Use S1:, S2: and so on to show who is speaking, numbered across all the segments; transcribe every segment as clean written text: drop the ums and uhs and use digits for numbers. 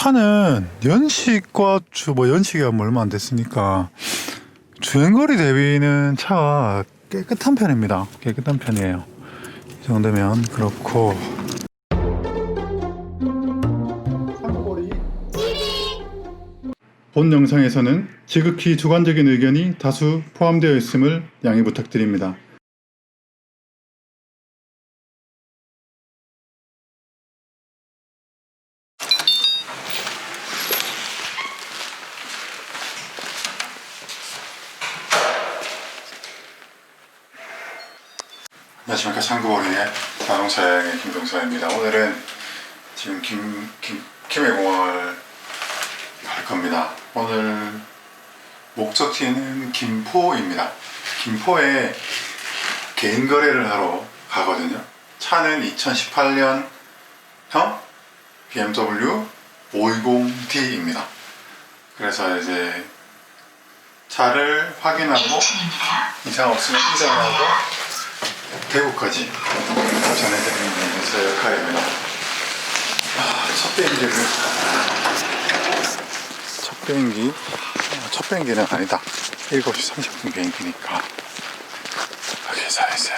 S1: 차는 연식과 연식이 얼마 안 됐으니까 주행거리 대비는 차가 깨끗한 편입니다. 깨끗한 편이에요. 이 정도면 그렇고. 본 영상에서는 지극히 주관적인 의견이 다수 포함되어 있음을 양해 부탁드립니다. 안녕하십니까. 창구버리의 자동차 여행의 김동서입니다. 오늘은 지금 김해공항을 갈 겁니다. 오늘 목적지는 김포입니다. 김포에 개인 거래를 하러 가거든요. 차는 2018년형 BMW 520D입니다. 그래서 이제 차를 확인하고 이상 없으면 인정하고 대구까지 전해드리는 뉴스 역할입니다. 첫 비행기는 아니다. 7시 30분 비행기니까 여기서 이제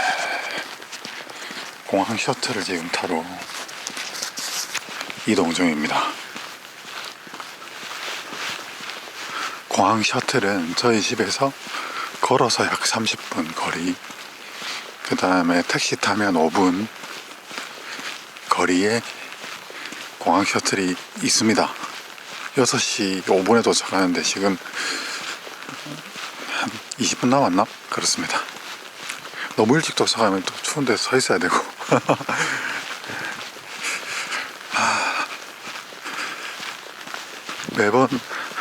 S1: 공항 셔틀을 지금 타러 이동 중입니다. 공항 셔틀은 저희 집에서 걸어서 약 30분 거리, 그 다음에 택시 타면 5분 거리에 공항 셔틀이 있습니다. 6시 5분에 도착하는데 지금 한 20분 남았나? 그렇습니다. 너무 일찍 도착하면 또 추운 데서 서 있어야 되고 매번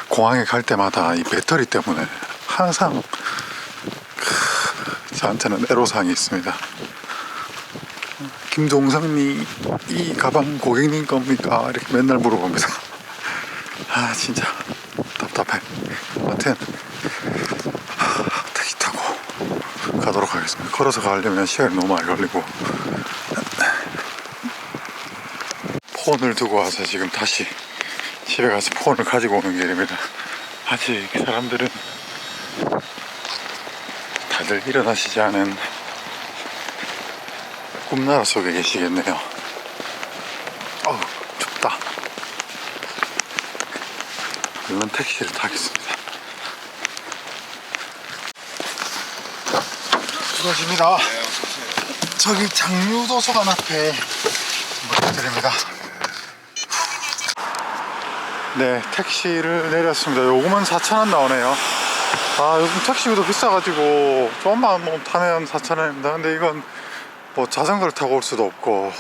S1: 공항에 갈 때마다 이 배터리 때문에 항상 저한테는 애로사항이 있습니다. 김동성님, 이 가방 고객님 겁니까? 이렇게 맨날 물어봅니다. 진짜 답답해. 아무튼 택시 타고 가도록 하겠습니다. 걸어서 가려면 시간이 너무 많이 걸리고, 폰을 두고 와서 지금 다시 집에 가서 폰을 가지고 오는 길입니다. 아직 사람들은 다들 일어나시지 않은 꿈나라 속에 계시겠네요. 춥다. 얼른 택시를 타겠습니다. 수고하십니다. 저기 장유도서관 앞에 부탁드립니다. 네, 택시를 내렸습니다. 요금은 4,000원 나오네요. 요즘 택시비도 비싸가지고 조금만 타면 4,000원입니다. 근데 이건 뭐 자전거를 타고 올 수도 없고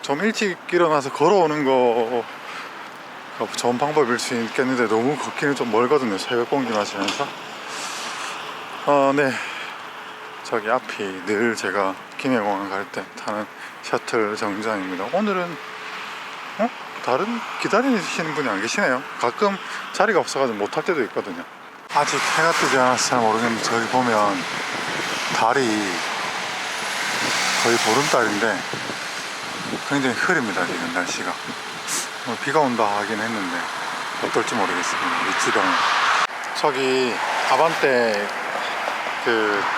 S1: 좀 일찍 일어나서 걸어오는 거 좋은 방법일 수 있겠는데 너무 걷기는 좀 멀거든요. 새벽 공기 마시면서. 네, 저기 앞이 늘 제가 김해공항 갈 때 타는 셔틀 정류장입니다. 오늘은 다른 기다리시는 분이 안 계시네요. 가끔 자리가 없어가지고 못 탈 때도 있거든요. 아직 해가 뜨지 않아서 잘 모르겠는데 저기 보면 달이 거의 보름달인데 굉장히 흐립니다. 지금 날씨가. 비가 온다 하긴 했는데 어떨지 모르겠습니다. 윗지방은. 저기 아반떼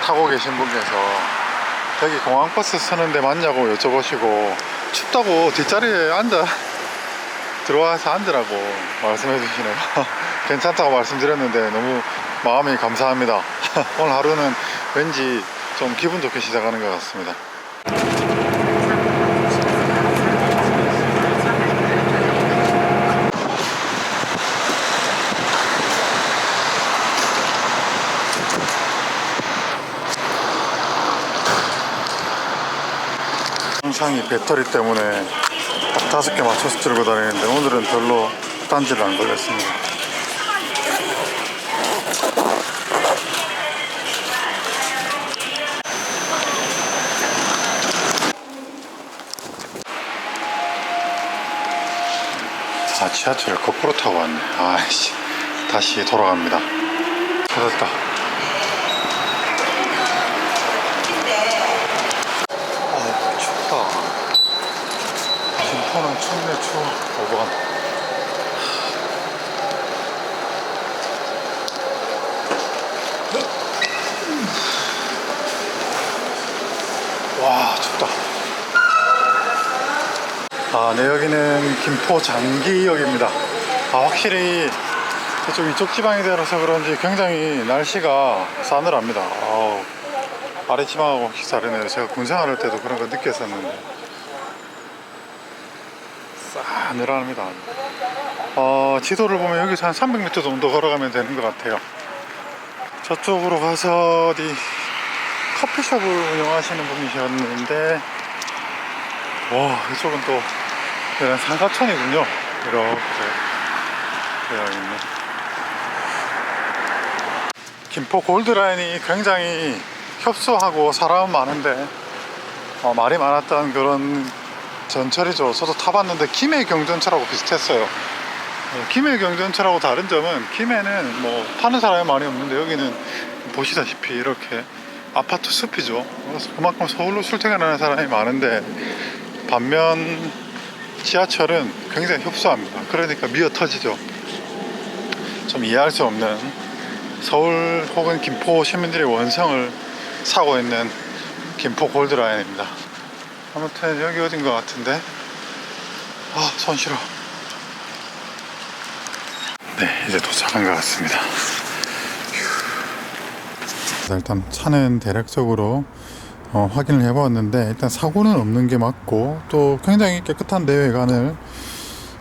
S1: 타고 계신 분께서 여기 공항버스 서는데 맞냐고 여쭤보시고 춥다고 뒷자리에 들어와서 앉으라고 말씀해 주시네요. 괜찮다고 말씀드렸는데 너무 마음이 감사합니다. 오늘 하루는 왠지 좀 기분 좋게 시작하는 것 같습니다. 항상 이 배터리 때문에 딱 5개 맞춰서 들고 다니는데 오늘은 별로 딴지를 안 걸렸습니다. 지하철 거꾸로 타고 왔네. 다시 돌아갑니다. 찾았다. 춥다. 김포는 춥네. 추워. 5번. 아, 네, 여기는 김포 장기역입니다. 아, 확실히 저쪽 이쪽 지방이 되어서 그런지 굉장히 날씨가 싸늘합니다. 아래 지방하고 확실히 다르네요. 제가 군생활 할 때도 그런 거 느꼈었는데 싸늘합니다. 지도를 보면 여기서 한 300m 정도 걸어가면 되는 것 같아요. 저쪽으로 가서 어디 커피숍을 운영하시는 분이셨는데, 와, 이쪽은 또 이런 상가촌이군요. 이렇게 되어 있네. 김포 골드라인이 굉장히 협소하고 사람은 많은데 말이 많았던 그런 전철이죠. 저도 타봤는데 김해 경전철하고 비슷했어요. 김해 경전철하고 다른 점은 김해는 뭐 타는 사람이 많이 없는데 여기는 보시다시피 이렇게 아파트 숲이죠. 그래서 그만큼 서울로 출퇴근하는 사람이 많은데, 반면 지하철은 굉장히 협소합니다. 그러니까 미어 터지죠. 좀 이해할 수 없는 서울 혹은 김포 시민들의 원성을 사고 있는 김포 골드라인입니다. 아무튼 여기 어딘 것 같은데, 손 시려. 네, 이제 도착한 것 같습니다. 일단 차는 대략적으로 확인을 해보았는데, 일단 사고는 없는 게 맞고 또 굉장히 깨끗한 내외관을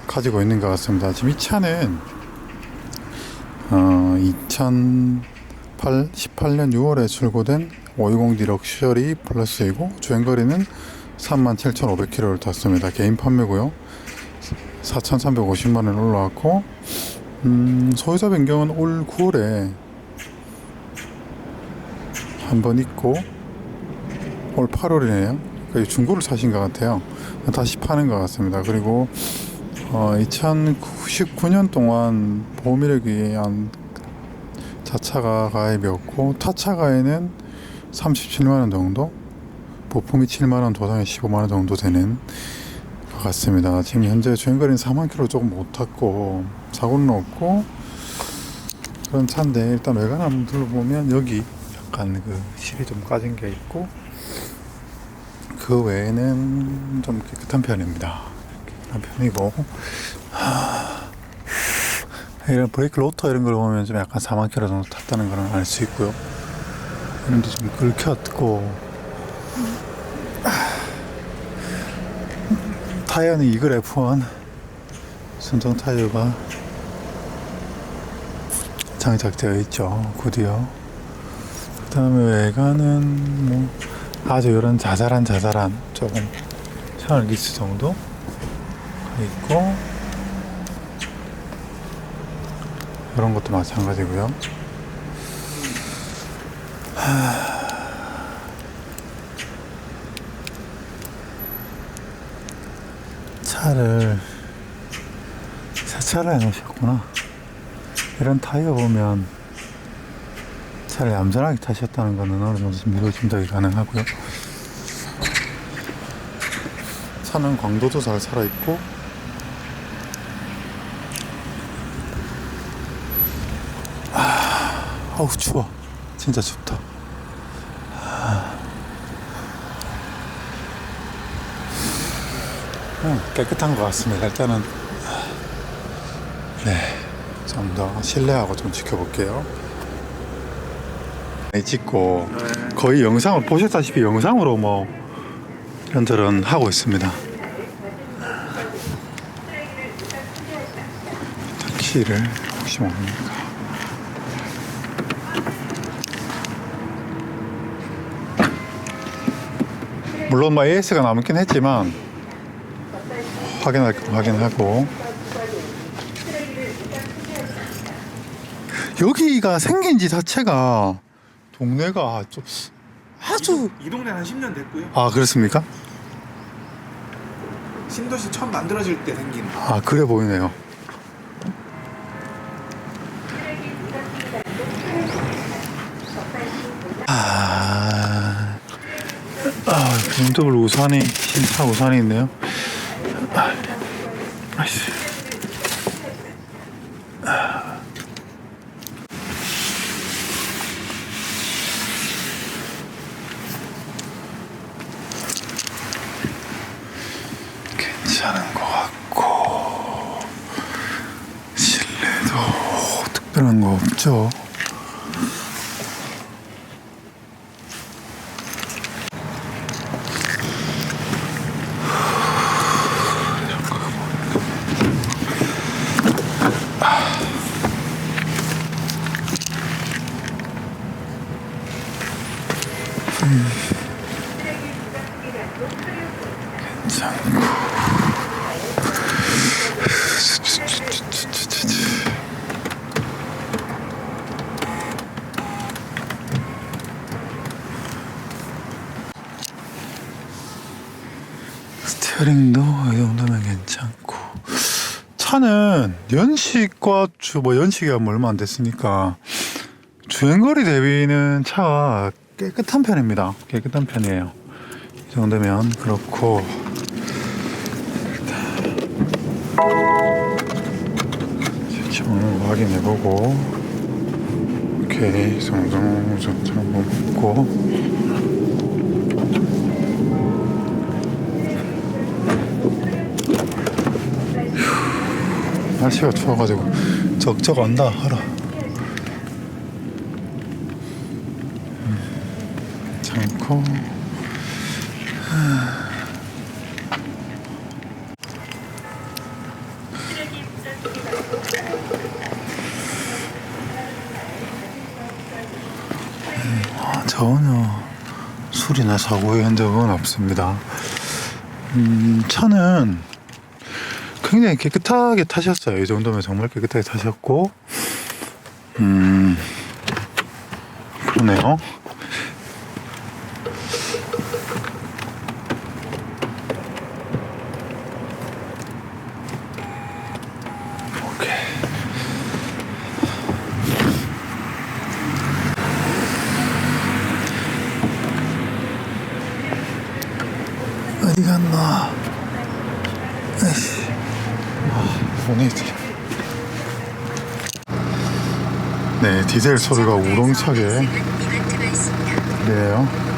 S1: 가지고 있는 것 같습니다. 지금 이 차는 2018년 6월에 출고된 520D 럭셔리 플러스이고 주행거리는 37,500km를 탔습니다. 개인 판매고요. 4,350만원 올라왔고, 소유자 변경은 올 9월에 한 번 있고 올 8월이네요. 그러니까 중고를 사신 것 같아요. 다시 파는 것 같습니다. 그리고 2019년 동안 보험이력이 한 자차가 가입이었고, 타차 가입은 37만원 정도, 부품이 7만원, 도장이 15만원 정도 되는 것 같습니다. 지금 현재 주행거리는 4만 km 조금 못 탔고 사고는 없고 그런 차인데, 일단 외관 한번 둘러보면 여기 약간 그 실이 좀 까진 게 있고, 그 외에는 좀 깨끗한 편입니다. 깨끗한 편이고, 이런 브레이크 로터 이런 걸 보면 좀 약간 4만 km 정도 탔다는 걸 알 수 있고요. 이런데 좀 긁혔고, 타이어는 이글 F1 순정 타이어가 장착되어 있죠. 굿이요. 그 다음에 외관은 뭐 아주 이런 자잘한 조금 샤넬 기스 정도 있고, 이런 것도 마찬가지고요. 차를 세차를 해놓으셨구나. 이런 타이어 보면 차를 얌전하게 타셨다는 것은 어느 정도 미로 짐작이 가능하고요. 차는 광도도 잘 살아있고, 아우 추워. 진짜 춥다. 깨끗한 것 같습니다. 일단은 좀 더 신뢰하고 좀 지켜볼게요. 찍고 거의 영상을 보셨다시피 영상으로 뭐 이런저런 하고 있습니다. 택시를 혹시 모르니까. 물론 뭐 AS가 남긴 했지만 확인할 건 확인하고. 여기가 생긴 지 자체가 동네가 좀 아주
S2: 이 동네 한 10년 됐고요.
S1: 아, 그렇습니까?
S2: 신도시 처음 만들어질 때 생긴.
S1: 아, 그래 보이네요. BMW 우산이, 신차 우산이 있네요. 괜찮은 특별한 거 없죠. 괜찮고. 스티어링도 이 정도면 괜찮고. 차는 연식과 연식이 뭐 얼마 안 됐으니까 주행거리 대비는 차가 깨끗한 편입니다. 깨끗한 편이에요. 이 정도면 그렇고. 지금 확인해보고, 오케이, 이 정도 한번 보고. 날씨가 추워가지고 적적 온다 하라. 괜찮고. 전혀 술이나 사고의 흔적은 없습니다. 차는 굉장히 깨끗하게 타셨어요. 이 정도면 정말 깨끗하게 타셨고, 그러네요. 오케이. 어디 갔나? 에이씨. 보내지. 네, 디젤 소리가 우렁차게 들려요.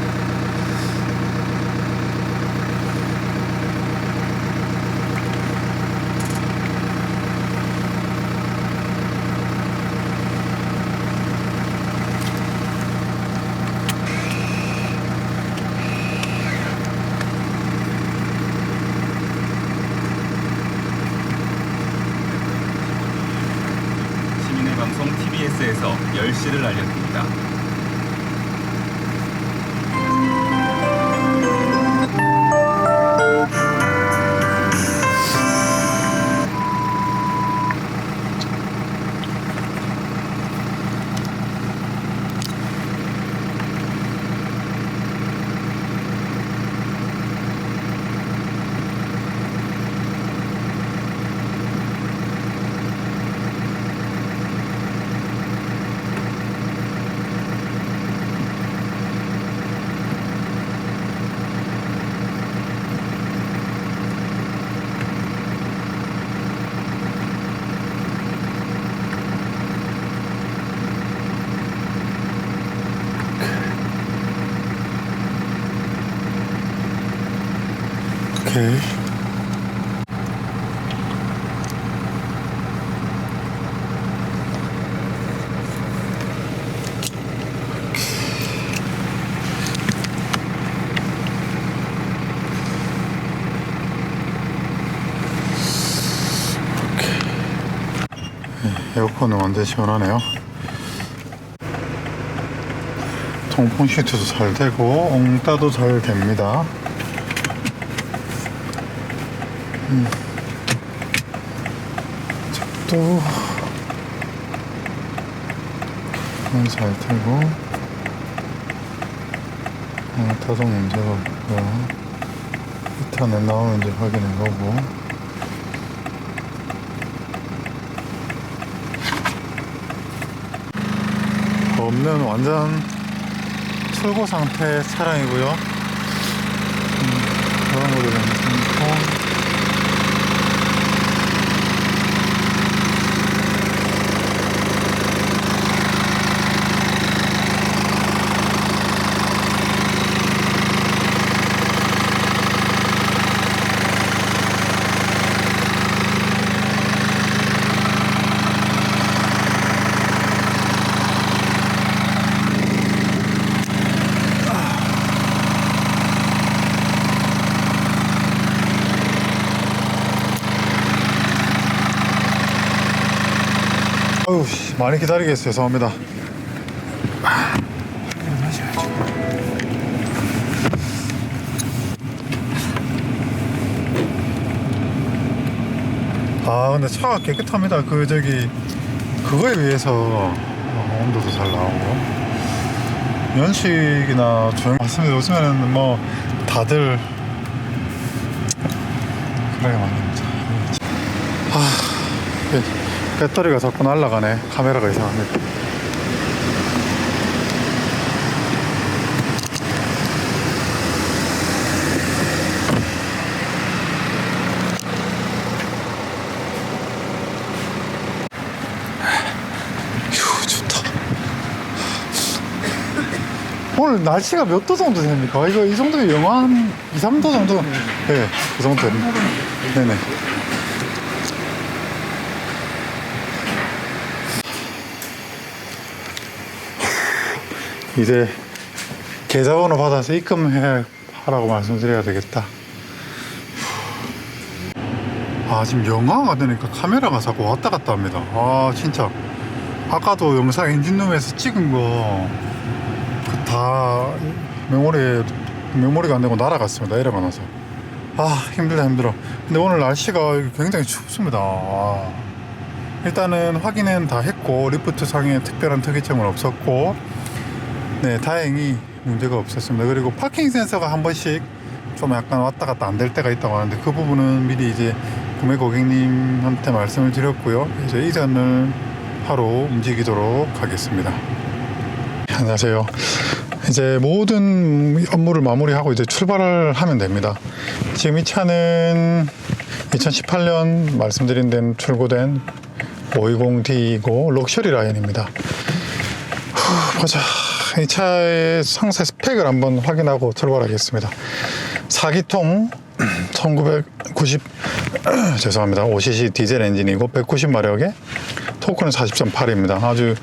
S3: 방송 TBS에서 10시를 알려드립니다. 오케이. 에어컨은 완전 시원하네요. 통풍 시트도 잘 되고 옹따도 잘 됩니다. 또 잘 되고 타동 문제가 없고요. 히터는 나오는지 확인해보고. 없는 완전 출고 상태 차량이고요. 그런 것도 괜찮고.
S1: 아유 많이 기다리게 했어요. 죄송합니다. 아 근데 차가 깨끗합니다. 그 저기 그거에 비해서 온도도 잘 나오고 연식이나 조용 맞습니다. 요즘에는 뭐 다들 그래야 맞습니다. 배터리가 자꾸 날아가네. 카메라가 이상합니다. 휴 좋다. 오늘 날씨가 몇 도 정도 됩니까? 이거 이 정도면 영하 한 2, 3도 정도? 네, 그 정도 됩니다. 네네. 이제 계좌번호 받아서 입금해 하라고 말씀드려야 되겠다. 아 지금 영화가 되니까 카메라가 자꾸 왔다 갔다 합니다. 아 진짜 아까도 영상 엔진룸에서 찍은 거 다 메모리가 안 되고 날아갔습니다. 에러가 나서. 아 힘들다 힘들어. 근데 오늘 날씨가 굉장히 춥습니다. 일단은 확인은 다 했고 리프트 상에 특별한 특이점은 없었고 네 다행히 문제가 없었습니다. 그리고 파킹 센서가 한 번씩 좀 약간 왔다 갔다 안 될 때가 있다고 하는데 그 부분은 미리 이제 구매 고객님한테 말씀을 드렸고요. 이제 이전을 하러 움직이도록 하겠습니다. 안녕하세요. 이제 모든 업무를 마무리하고 이제 출발을 하면 됩니다. 지금 이 차는 2018년 말씀드린 대로 출고된 520D이고 럭셔리 라인입니다. 보자. 이 차의 상세 스펙을 한번 확인하고 출발하겠습니다. 4기통 1990 죄송합니다. 5cc 디젤 엔진이고 190마력에 토크는 40.8입니다. 아주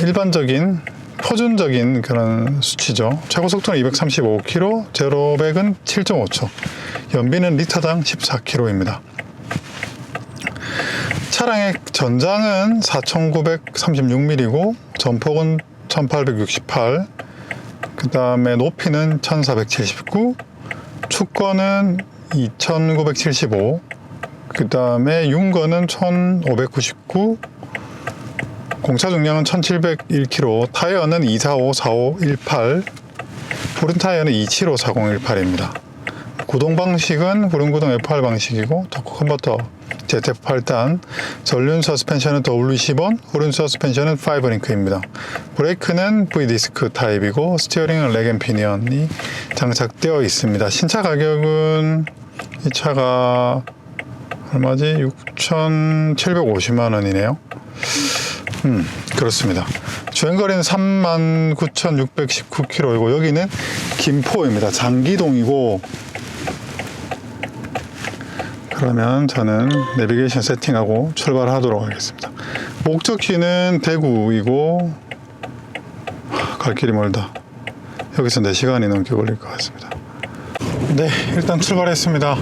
S1: 일반적인 표준적인 그런 수치죠. 최고 속도는 235km, 제로 100은 7.5초, 연비는 리터당 14km입니다. 차량의 전장은 4936mm이고 전폭은 1868, 그 다음에 높이는 1479, 축거는 2975, 그 다음에 윤거는 1599, 공차 중량은 1701km, 타이어는 245-4518, 후륜 타이어는 275-4018입니다. 구동 방식은 후륜구동 F8 방식이고 토크 컨버터 ZF8단, 전륜 서스펜션은 W20원, 후륜 서스펜션은 5링크입니다. 브레이크는 V디스크 타입이고 스티어링은 렉앤피니언이 장착되어 있습니다. 신차 가격은 이 차가 얼마지? 6,750만 원이네요. 그렇습니다. 주행거리는 39,619km이고 여기는 김포입니다. 장기동이고 그러면 저는 내비게이션 세팅하고 출발하도록 하겠습니다. 목적지는 대구이고 갈 길이 멀다. 여기서 4시간이 넘게 걸릴 것 같습니다. 네, 일단 출발했습니다.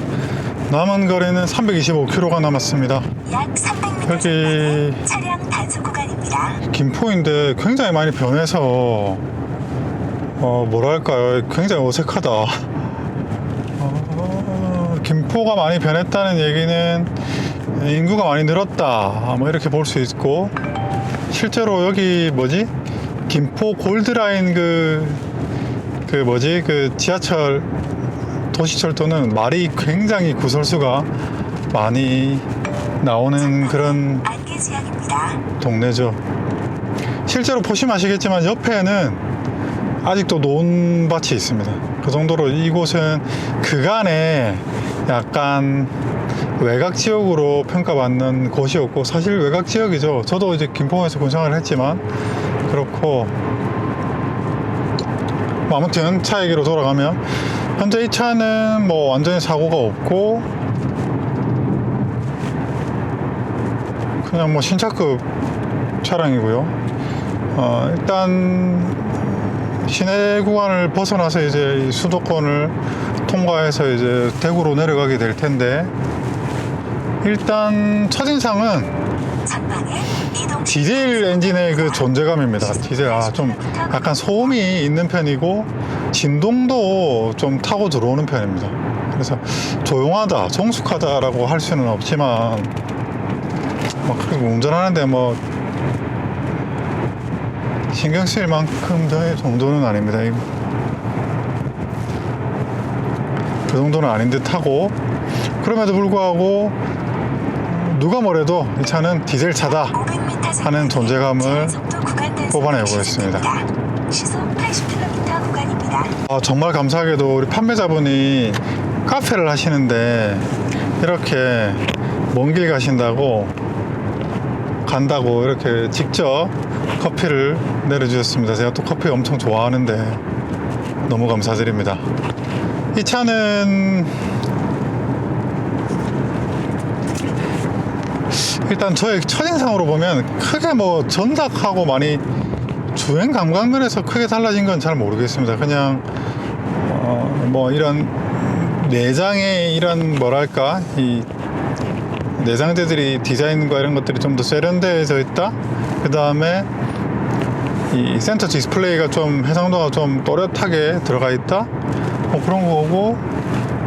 S1: 남은 거리는 325km가 남았습니다.
S4: 약 300m
S1: 여기
S4: 차량 단속 구간입니다.
S1: 김포인데 굉장히 많이 변해서 뭐랄까요, 굉장히 어색하다. 김포가 많이 변했다는 얘기는 인구가 많이 늘었다 뭐 이렇게 볼 수 있고, 실제로 여기 뭐지 김포 골드라인 그 지하철 도시철도는 말이 굉장히 구설수가 많이 나오는 그런 동네죠. 실제로 보시면 아시겠지만 옆에는 아직도 논밭이 있습니다. 그 정도로 이곳은 그간에 약간 외곽 지역으로 평가받는 곳이었고, 사실 외곽 지역이죠. 저도 이제 김포에서 군생활을 했지만 그렇고, 아무튼 차 얘기로 돌아가면 현재 이 차는 뭐 완전히 사고가 없고 그냥 뭐 신차급 차량이고요. 일단 시내 구간을 벗어나서 이제 수도권을 통과해서 이제 대구로 내려가게 될 텐데, 일단 첫인상은
S4: 전방에 이동
S1: 디젤 엔진의 그 존재감입니다. 디젤 좀 약간 소음이 있는 편이고 진동도 좀 타고 들어오는 편입니다. 그래서 조용하다, 정숙하다라고 할 수는 없지만 그리고 운전하는데 신경 쓸 만큼 정도는 아닙니다. 그 정도는 아닌 듯 하고, 그럼에도 불구하고 누가 뭐래도 이 차는 디젤 차다 하는 존재감을 뽑아내고 있습니다.
S4: 시속 80km 구간입니다.
S1: 정말 감사하게도 우리 판매자분이 카페를 하시는데 이렇게 먼 길 간다고 이렇게 직접 커피를 내려주셨습니다. 제가 또 커피 엄청 좋아하는데 너무 감사드립니다. 이 차는 일단 저의 첫인상으로 보면 크게 전작하고 많이 주행 감각면에서 크게 달라진 건 잘 모르겠습니다. 그냥 이런 내장의 이런 뭐랄까 이 내장재들이 디자인과 이런 것들이 좀 더 세련되어져 있다. 그 다음에 이 센터 디스플레이가 좀 해상도가 좀 또렷하게 들어가 있다. 그런 거고,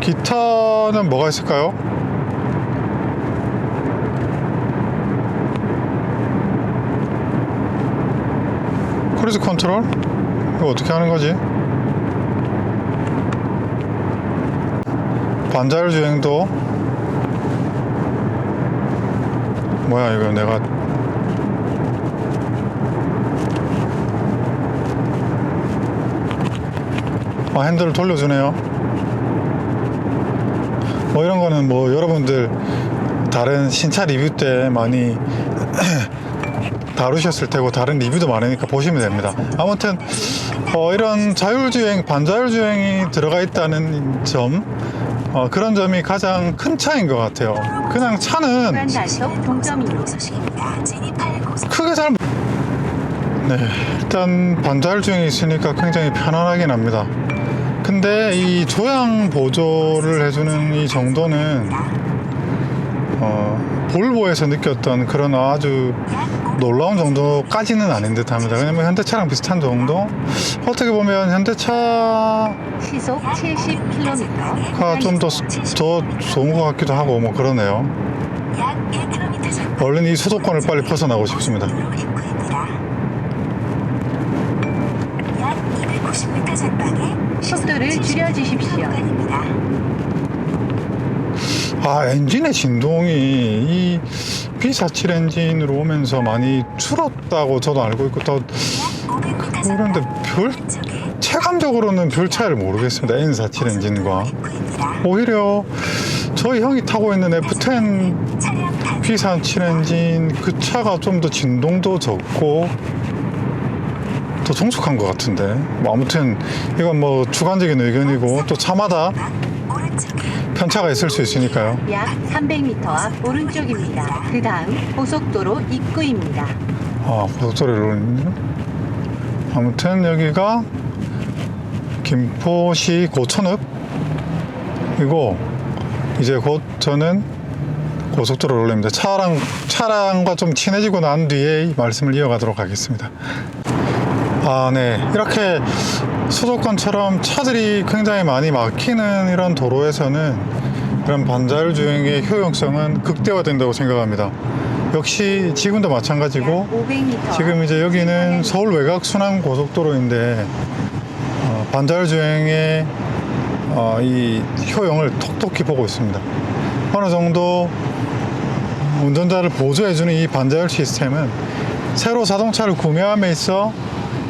S1: 기타는 뭐가 있을까요? 크루즈 컨트롤? 이거 어떻게 하는 거지? 반자율 주행도 뭐야 이거 내가 핸들을 돌려주네요. 이런 거는 여러분들 다른 신차 리뷰 때 많이 다루셨을 테고 다른 리뷰도 많으니까 보시면 됩니다. 아무튼 이런 자율주행, 반자율주행이 들어가 있다는 점, 그런 점이 가장 큰 차이인 것 같아요. 그냥 차는 크게 일단 반자율주행이 있으니까 굉장히 편안하긴 합니다. 근데 이 조향 보조를 해주는 이 정도는 볼보에서 느꼈던 그런 아주 놀라운 정도까지는 아닌 듯 합니다. 왜냐면 현대차랑 비슷한 정도? 어떻게 보면 현대차
S5: 시속 70km
S1: 가 좀 더 좋은 것 같기도 하고 그러네요.
S4: 약 1km 전방
S1: 얼른 이 수도권을 빨리 벗어나고 싶습니다.
S4: 약 290m 전방에
S5: 속도를 줄여주십시오.
S4: 구간입니다.
S1: 엔진의 진동이 이 B47 엔진으로 오면서 많이 줄었다고 저도 알고 있고, 더
S4: 500m
S1: 그런데 별
S4: 왼쪽에
S1: 체감적으로는 별 차이를 모르겠습니다. N47 엔진과
S4: 입구입니다.
S1: 오히려 저희 형이 타고 있는 F10
S4: 차량 단
S1: B47 엔진 그 차가 좀 더 진동도 적고 더 정숙한 것 같은데, 아무튼 이건 주관적인 의견이고 또 차마다
S4: 오른쪽에
S1: 편차가 있을 수 있으니까요.
S5: 약 300m 앞 오른쪽입니다. 그 다음 고속도로 입구입니다.
S1: 고속도로를 아무튼 여기가 김포시 고천읍이고, 이제 곧 저는 고속도로를 올립니다. 차량과 좀 친해지고 난 뒤에 이 말씀을 이어가도록 하겠습니다. 네. 이렇게 수도권처럼 차들이 굉장히 많이 막히는 이런 도로에서는 이런 반자율 주행의 효용성은 극대화된다고 생각합니다. 역시 지금도 마찬가지고,
S5: 500m
S1: 지금 이제 여기는 서울 외곽 순환 고속도로인데 반자율 주행의 이 효용을 톡톡히 보고 있습니다. 어느 정도 운전자를 보조해주는 이 반자율 시스템은 새로 자동차를 구매함에 있어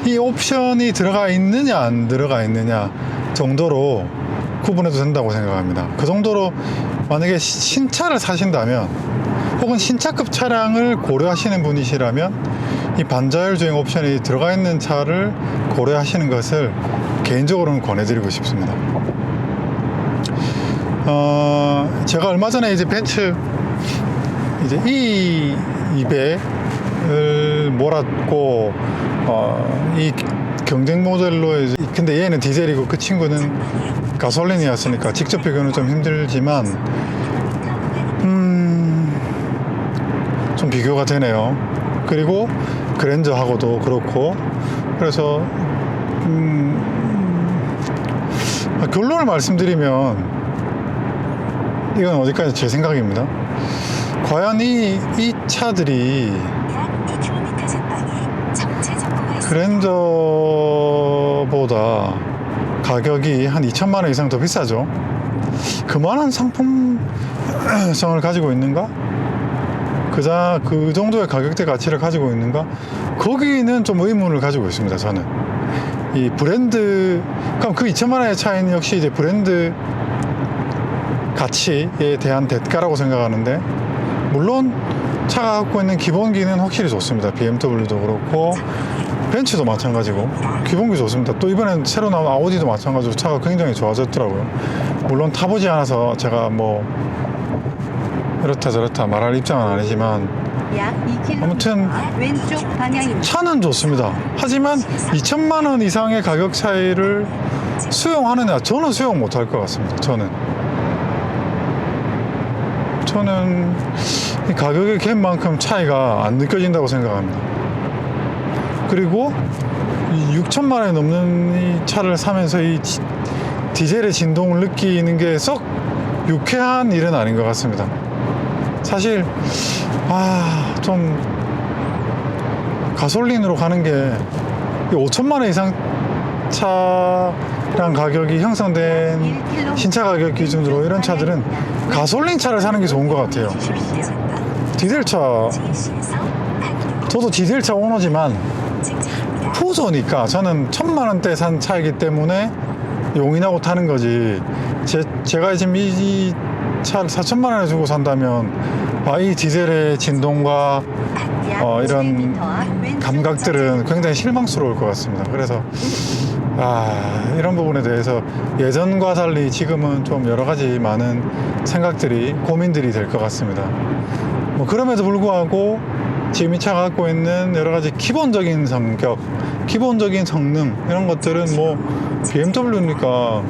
S1: 이 옵션이 들어가 있느냐 안 들어가 있느냐 정도로 구분해도 된다고 생각합니다. 그 정도로 만약에 신차를 사신다면, 혹은 신차급 차량을 고려하시는 분이시라면 이 반자율 주행 옵션이 들어가 있는 차를 고려하시는 것을 개인적으로는 권해드리고 싶습니다. 제가 얼마 전에 이제 벤츠 이제 E200을 몰았고, 이 경쟁 모델로 이제, 근데 얘는 디젤이고 그 친구는 가솔린이었으니까 직접 비교는 좀 힘들지만 좀
S3: 좀 비교가 되네요. 그리고 그랜저하고도 그렇고, 그래서 결론을 말씀드리면 이건 어디까지 제 생각입니다. 과연 이 차들이
S4: 약 2km 전방에 정체 정보가 있습니다.
S3: 그랜저보다 가격이 한 2천만 원 이상 더 비싸죠. 그만한 상품성을 가지고 있는가? 그 정도의 가격대 가치를 가지고 있는가? 거기는 좀 의문을 가지고 있습니다. 저는 이 브랜드, 그럼 그 2천만 원의 차이는 역시 이제 브랜드 가치에 대한 대가라고 생각하는데, 물론 차가 갖고 있는 기본기는 확실히 좋습니다. BMW도 그렇고 벤츠도 마찬가지고 기본기 좋습니다. 또 이번엔 새로 나온 아우디도 마찬가지로 차가 굉장히 좋아졌더라고요. 물론 타보지 않아서 제가 뭐 이렇다 저렇다 말할 입장은 아니지만
S5: 약 2km
S3: 아무튼
S5: 왼쪽 방향입니다.
S3: 차는 좋습니다. 하지만 2천만 원 이상의 가격 차이를 수용하느냐? 저는 수용 못할 것 같습니다. 저는 이 가격의 갭만큼 차이가 안 느껴진다고 생각합니다. 그리고 이 6천만 원이 넘는 이 차를 사면서 이 디젤의 진동을 느끼는 게 썩 유쾌한 일은 아닌 것 같습니다. 사실 좀 가솔린으로 가는 게 5천만 원 이상 차량 가격이 형성된 신차 가격 기준으로 이런 차들은 가솔린 차를 사는 게 좋은 것 같아요. 디젤차, 저도 디젤차 오너지만 푸소니까 저는 1,000만 원대 산 차이기 때문에 용인하고 타는 거지. 제가 지금 이 차를 4천만 원에 주고 산다면 이 디젤의 진동과 이런 감각들은 굉장히 실망스러울 것 같습니다. 그래서 이런 부분에 대해서 예전과 달리 지금은 좀 여러 가지 많은 생각들이 고민들이 될 것 같습니다. 뭐 그럼에도 불구하고 지금 이 차가 갖고 있는 여러 가지 기본적인 성격, 기본적인 성능 이런 것들은 뭐 BMW니까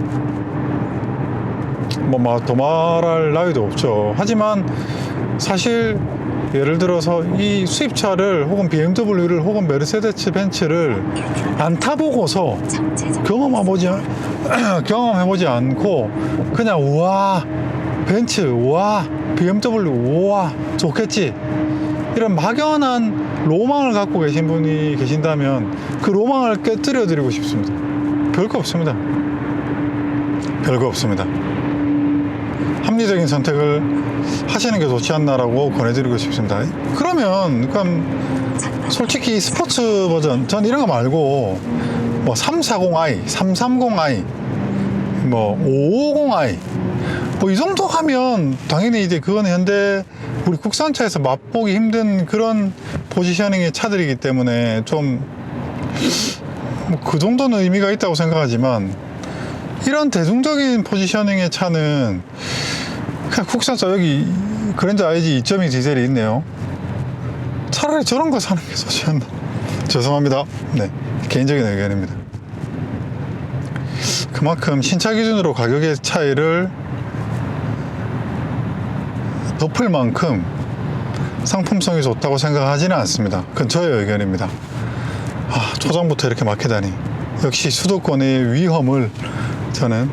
S3: 뭐 더 말할 나위도 없죠. 하지만 사실 예를 들어서 이 수입차를 혹은 BMW를 혹은 메르세데스 벤츠를 안 타보고서 경험해보지 않고 그냥 우와 벤츠 우와 BMW 우와 좋겠지 이런 막연한 로망을 갖고 계신 분이 계신다면 그 로망을 깨뜨려 드리고 싶습니다. 별거 없습니다. 합리적인 선택을 하시는 게 좋지 않나라고 권해드리고 싶습니다. 그러면 솔직히 스포츠 버전 전 이런 거 말고 뭐 340i, 330i, 뭐 550i 뭐 이 정도 하면 당연히 이제 그건 현대 우리 국산차에서 맛보기 힘든 그런 포지셔닝의 차들이기 때문에 좀 뭐 그 정도는 의미가 있다고 생각하지만 이런 대중적인 포지셔닝의 차는 그냥 국산차 여기 그랜저 IG 2.2 디젤이 있네요. 차라리 저런 거 사는 게 좋지 않나. 죄송합니다. 네, 개인적인 의견입니다. 그만큼 신차 기준으로 가격의 차이를 덮을 만큼 상품성이 좋다고 생각하지는 않습니다. 그건 저의 의견입니다. 초장부터 이렇게 막히다니. 역시 수도권의 위험을 저는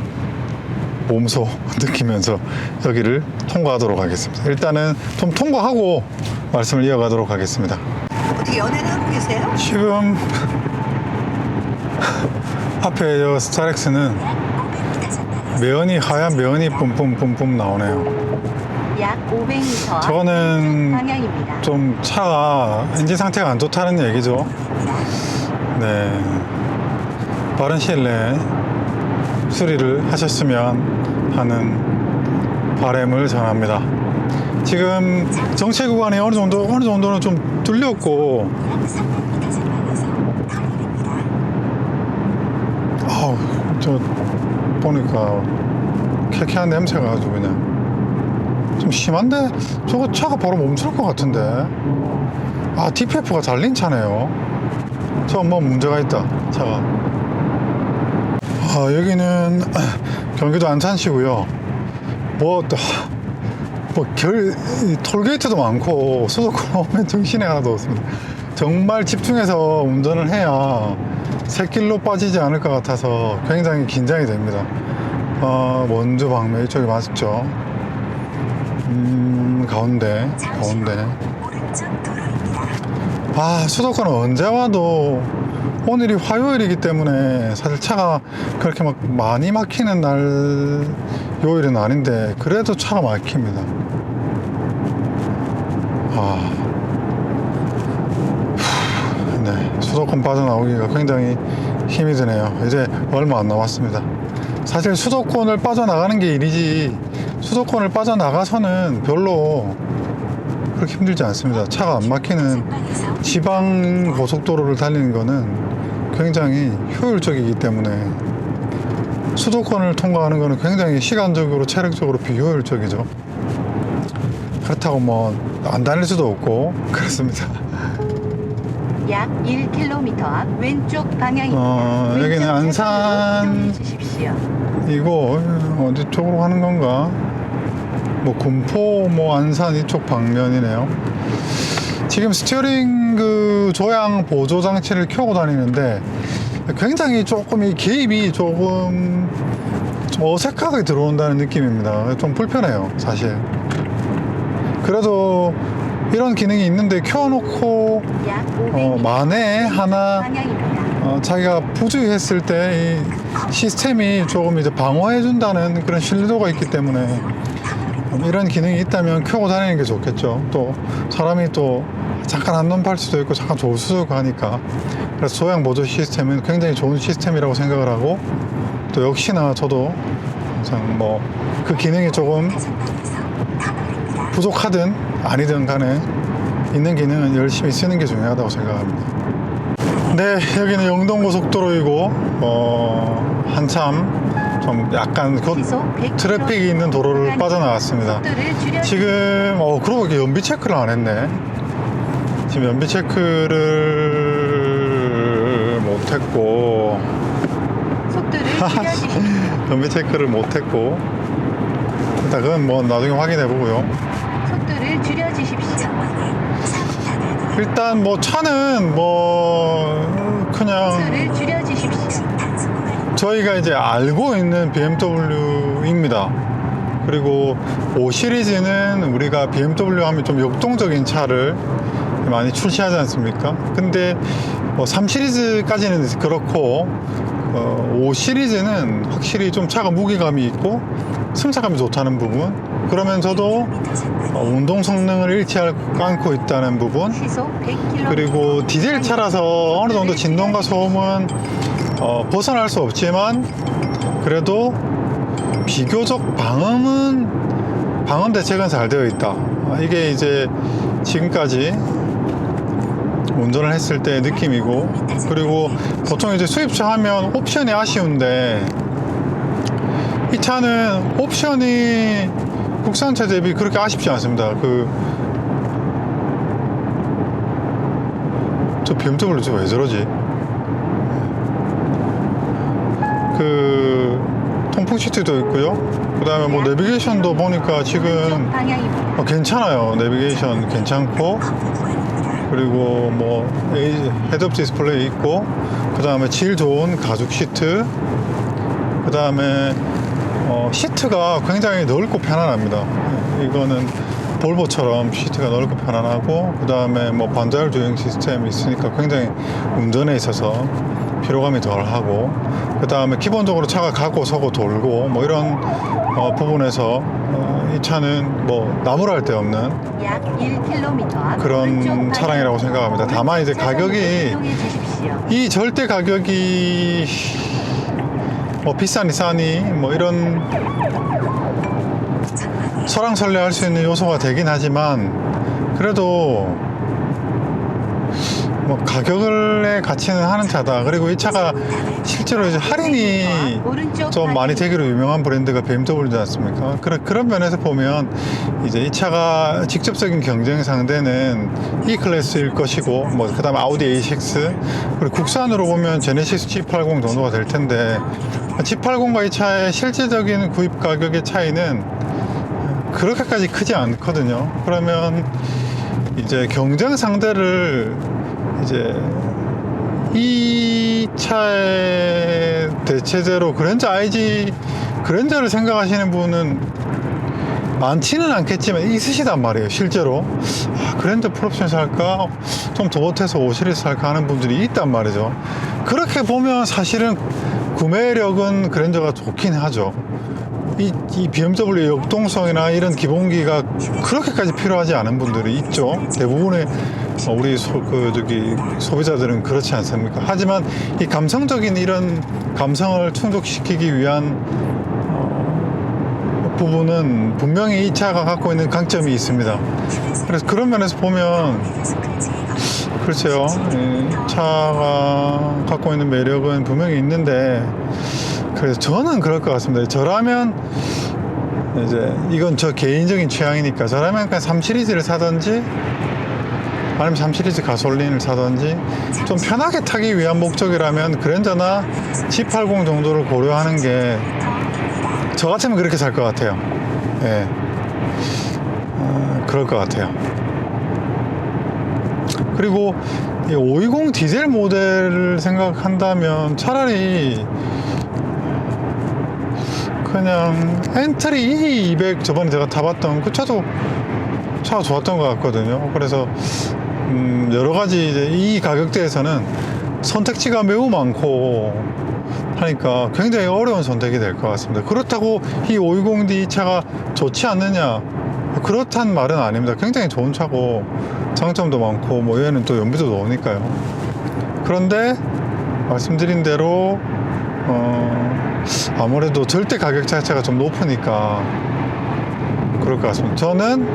S3: 몸소 느끼면서 여기를 통과하도록 하겠습니다. 일단은 좀 통과하고 말씀을 이어가도록 하겠습니다.
S5: 어떻게 연애는 하고 계세요?
S3: 지금 앞에 저 스타렉스는 매연이 하얀 매연이 뿜뿜 나오네요.
S5: 약 500m
S3: 저거는
S5: 방향입니다.
S3: 좀 차가 엔진 상태가 안 좋다는 얘기죠. 네, 빠른 시일 내에 수리를 하셨으면 하는 바람을 전합니다. 지금 정체 구간이 어느 정도는 좀 뚫렸고, 저 보니까 쾌쾌한 냄새가 아주 그냥 좀 심한데 저거 차가 바로 멈출 것 같은데. DPF가 달린 차네요. 저 뭐 문제가 있다 차가. 여기는 경기도 안산시고요. 뭐 이 톨게이트도 많고 수도권 오면 정신이 하나도 없습니다. 정말 집중해서 운전을 해야 새길로 빠지지 않을 것 같아서 굉장히 긴장이 됩니다. 원주 방면 이쪽이 맞죠? 가운데.
S4: 오른쪽 도로입니다.
S3: 수도권은 언제 와도 오늘이 화요일이기 때문에 사실 차가 그렇게 막 많이 막히는 날 요일은 아닌데 그래도 차가 막힙니다. 네, 수도권 빠져나오기가 굉장히 힘이 드네요. 이제 얼마 안 남았습니다. 사실 수도권을 빠져나가는 게 일이지 수도권을 빠져나가서는 별로 그렇게 힘들지 않습니다. 차가 안 막히는 지방 고속도로를 달리는 거는 굉장히 효율적이기 때문에 수도권을 통과하는 거는 굉장히 시간적으로 체력적으로 비효율적이죠. 그렇다고 뭐 안 다닐 수도 없고 그렇습니다.
S5: 약 1km 앞 왼쪽 방향입니다.
S3: 여기는
S5: 왼쪽
S3: 안산
S5: 차선으로 이동해 주십시오.
S3: 이거 어디 쪽으로 가는 건가? 뭐 군포 뭐 안산 이쪽 방면이네요. 지금 스티어링 그 조향 보조 장치를 켜고 다니는데 굉장히 조금 이 개입이 조금 좀 어색하게 들어온다는 느낌입니다. 좀 불편해요, 사실. 그래도 이런 기능이 있는데 켜놓고
S5: 약 500m
S3: 만에 하나
S5: 방향입니다.
S3: 자기가 부주의했을 때 이 시스템이 조금 이제 방어해준다는 그런 신뢰도가 있기 때문에 이런 기능이 있다면 켜고 다니는 게 좋겠죠. 또 사람이 또 잠깐 한눈 팔 수도 있고 잠깐 좋을 수도 있고 하니까 그래서 조향 보조 시스템은 굉장히 좋은 시스템이라고 생각을 하고 또 역시나 저도 항상 뭐 그 기능이 조금 부족하든 아니든 간에 있는 기능은 열심히 쓰는 게 중요하다고 생각합니다. 네, 여기는 영동고속도로이고 한참 좀 약간
S5: 시속 100km
S3: 트래픽이 있는 도로를 빠져나왔습니다.
S5: 속도를 줄여
S3: 지금 그러고 보니까 연비 체크를 안 했네. 지금 연비 체크를 못했고
S5: 속도를 줄여주십시오.
S3: 연비 체크를 못했고 일단 그건 뭐 나중에 확인해 보고요.
S5: 속도를 줄여주십시오.
S3: 일단 뭐 차는 뭐 그냥
S5: 속도를 줄여주십시오.
S3: 저희가 이제 알고 있는 BMW입니다. 그리고 5 시리즈는 우리가 BMW 하면 좀 역동적인 차를 많이 출시하지 않습니까? 근데 3 시리즈까지는 그렇고 5 시리즈는 확실히 좀 차가 무게감이 있고 승차감이 좋다는 부분, 그러면서도 운동 성능을 잃지 않고 있다는 부분,
S5: 시속 100km
S3: 그리고 디젤 차라서 어느 정도 진동과 소음은 벗어날 수 없지만 그래도 비교적 방음 대책은 잘 되어 있다. 이게 이제 지금까지 운전을 했을 때의 느낌이고, 그리고 보통 이제 수입차 하면 옵션이 아쉬운데 이 차는 옵션이 국산차 대비 그렇게 아쉽지 않습니다. 저 BMW 왜 저러지? 통풍 시트도 있고요. 그 다음에 뭐 내비게이션도 보니까 지금
S5: 방향입니다.
S3: 괜찮아요. 내비게이션 괜찮고, 그리고 뭐 헤드업 디스플레이 있고, 그 다음에 질 좋은 가죽 시트, 그 다음에 시트가 굉장히 넓고 편안합니다. 이거는 볼보처럼 시트가 넓고 편안하고, 그 다음에 뭐 반자율 주행 시스템이 있으니까 굉장히 운전에 있어서 피로감이 덜하고, 그 다음에 기본적으로 차가 가고 서고 돌고 뭐 이런 부분에서 이 차는 뭐 나무랄 데 없는
S5: 약 1km 앞
S3: 그런
S5: 오른쪽
S3: 차량이라고
S5: 방향.
S3: 생각합니다. 다만 이제
S5: 차선으로
S3: 가격이
S5: 이동해 주십시오.
S3: 이 절대 가격이 뭐 비싸니 싸니 뭐 이런 설왕설래할 수 있는 요소가 되긴 하지만 그래도 뭐 가격의 가치는 하는 차다. 그리고 이 차가 실제로 이제 할인이
S5: 오른쪽
S3: 좀 많이
S5: 방향.
S3: 되기로 유명한 브랜드가 BMW지 않습니까? 그런 면에서 보면 이제 이 차가 직접적인 경쟁 상대는 E 클래스일 것이고, 뭐 그다음에 아우디 A6, 그리고 국산으로 보면 제네시스 G80 정도가 될 텐데 G80과 이 차의 실제적인 구입 가격의 차이는 그렇게까지 크지 않거든요. 그러면 이제 경쟁 상대를 이제 이 차의 대체제로 그랜저 IG 그랜저를 생각하시는 분은 많지는 않겠지만 있으시단 말이에요. 실제로 그랜저 풀옵션 살까, 좀 더 못해서 5시리즈 살까 하는 분들이 있단 말이죠. 그렇게 보면 사실은 구매력은 그랜저가 좋긴 하죠. 이 BMW 역동성이나 이런 기본기가 그렇게까지 필요하지 않은 분들이 있죠. 대부분의 우리 소비자들은 그렇지 않습니까? 하지만 이 감성적인 이런 감성을 충족시키기 위한 부분은 분명히 이 차가 갖고 있는 강점이 있습니다. 그래서 그런 면에서 보면 글쎄요, 이 차가 갖고 있는 매력은 분명히 있는데, 그래서 저는 그럴 것 같습니다. 저라면 이제 이건 저 개인적인 취향이니까 저라면 그냥 3 시리즈를 사든지 아니면 3 시리즈 가솔린을 사든지 좀 편하게 타기 위한 목적이라면 그랜저나 G80 정도를 고려하는 게 저 같으면 그렇게 살 것 같아요. 예, 그럴 것 같아요. 그리고 이 520 디젤 모델을 생각한다면 차라리 그냥 엔트리 E200 저번에 제가 타봤던 그 차도 차가 좋았던 것 같거든요. 그래서 여러 가지 이제 이 가격대에서는 선택지가 매우 많고 하니까 굉장히 어려운 선택이 될 것 같습니다. 그렇다고 이 520D 차가 좋지 않느냐, 그렇단 말은 아닙니다. 굉장히 좋은 차고 장점도 많고 뭐 얘는 또 연비도 좋으니까요. 그런데 말씀드린 대로 아무래도 절대 가격 자체가 좀 높으니까 그럴 것 같습니다. 저는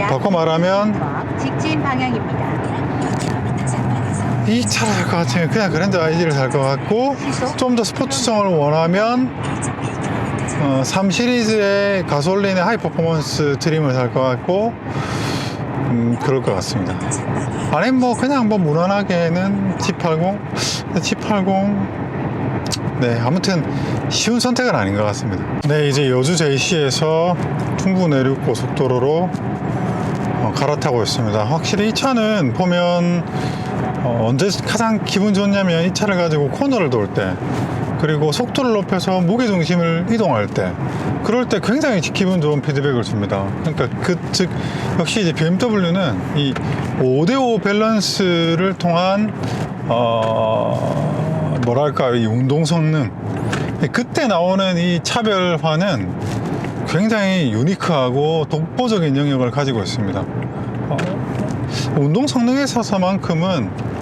S3: 바꿔 말하면
S5: 직진 방향입니다.
S3: 이 차를 살 것 같으면 그냥 그랜저 IG를 살 것 같고, 좀 더 스포츠성을 원하면 3 시리즈의 가솔린의 하이 퍼포먼스 트림을 살 것 같고, 그럴 것 같습니다. 아니면 뭐 그냥 뭐 무난하게는 G80 네, 아무튼 쉬운 선택은 아닌 것 같습니다. 네, 이제 여주 JC에서 충북 내륙 고속도로로 갈아타고 있습니다. 확실히 이 차는 보면 언제 가장 기분 좋냐면 이 차를 가지고 코너를 돌 때, 그리고 속도를 높여서 무게중심을 이동할 때, 그럴 때 굉장히 기분 좋은 피드백을 줍니다. 그러니까 즉 역시 이제 BMW는 이 5대5 밸런스를 통한 뭐랄까, 이 운동 성능, 그때 나오는 이 차별화는 굉장히 유니크하고 독보적인 영역을 가지고 있습니다. 운동 성능에 있어서만큼은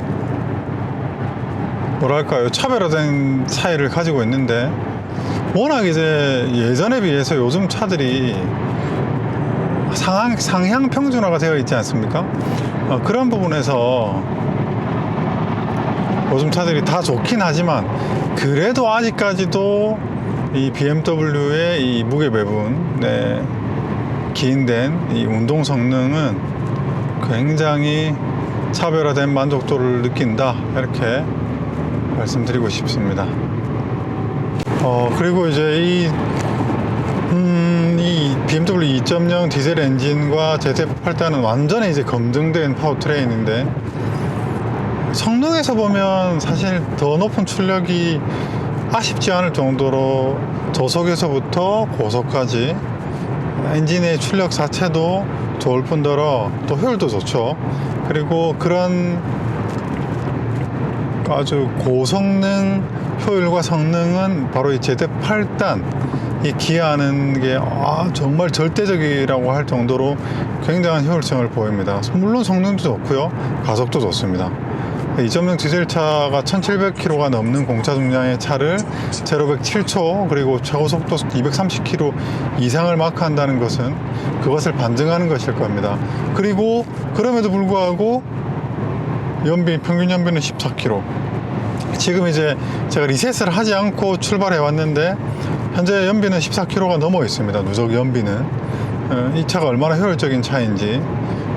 S3: 뭐랄까요, 차별화된 차이를 가지고 있는데, 워낙 이제 예전에 비해서 요즘 차들이 상향 평준화가 되어 있지 않습니까? 그런 부분에서 요즘 차들이 다 좋긴 하지만, 그래도 아직까지도 이 BMW의 이 무게 배분에 기인된 이 운동 성능은 굉장히 차별화된 만족도를 느낀다, 이렇게 말씀드리고 싶습니다. 그리고 이제 이 BMW 2.0 디젤 엔진과 ZF8단은 완전히 이제 검증된 파워트레인인데, 성능에서 보면 사실 더 높은 출력이 아쉽지 않을 정도로 저속에서부터 고속까지 엔진의 출력 자체도 좋을 뿐더러 또 효율도 좋죠. 그리고 그런 아주 고성능 효율과 성능은 바로 이 ZF8단, 이 기아하는 게 정말 절대적이라고 할 정도로 굉장한 효율성을 보입니다. 물론 성능도 좋고요, 가속도 좋습니다. 2.0 디젤차가 1700km가 넘는 공차 중량의 차를 0-100 7초, 그리고 최고 속도 230km 이상을 마크한다는 것은 그것을 반증하는 것일 겁니다. 그리고 그럼에도 불구하고 평균 연비는 14km. 지금 이제 제가 리셋을 하지 않고 출발해 왔는데 현재 연비는 14km가 넘어 있습니다. 누적 연비는. 이 차가 얼마나 효율적인 차인지